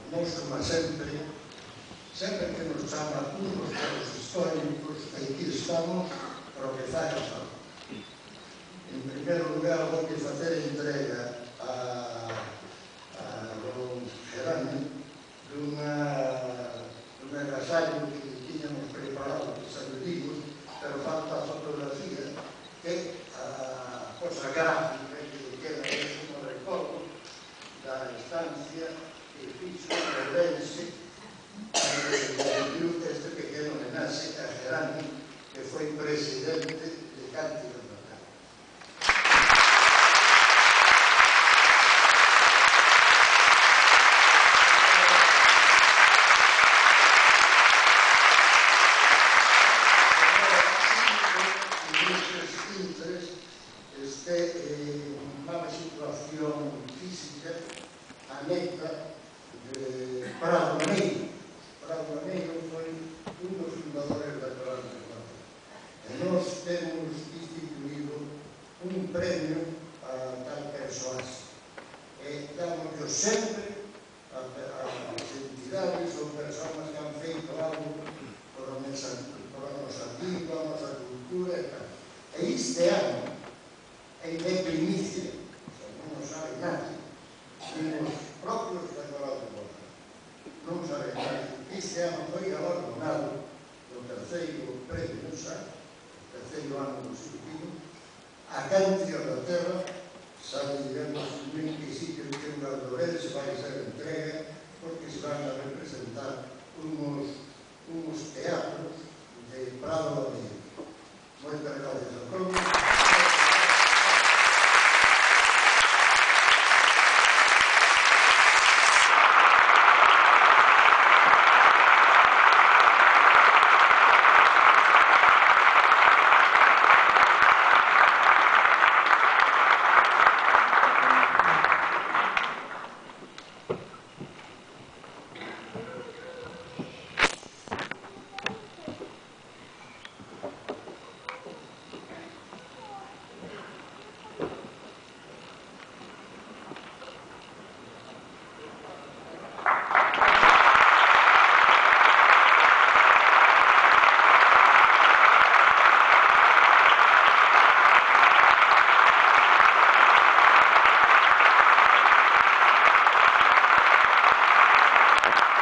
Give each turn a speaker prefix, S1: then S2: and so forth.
S1: Nós, como sempre que nos chama uns dos históricos, aquí estamos para o que faga falta. En primeiro lugar, vou que facer entrega a don Gerardo dun agasallo que tiñamos preparado, que saludimos, pero falta a fotografía, que a cosa gráfica que queda como recordo da estancia que fixo o Ourense este pequeno homenaxe a Gerardo, que foi presidente de Cántico de Natal. Unha situación física anexa de Prado Meiro. Prado Meiro foi un dos fundadores da Coral de Guarda. E nós temos instituído un premio a tal persoas. E dámoslo sempre a entidades ou persoas que han feito algo por a nosa vida, a nosa cultura e tal. E este ano, en primicia, non sabe nadie, os propios da Coral de Guarda, non sabe nadie. Este ano foi galardonado do terceiro premio, o terceiro ano consecutivo, a Cancio da Terra, sabe, digamos, en que sitio que un Ourense vai ser entrega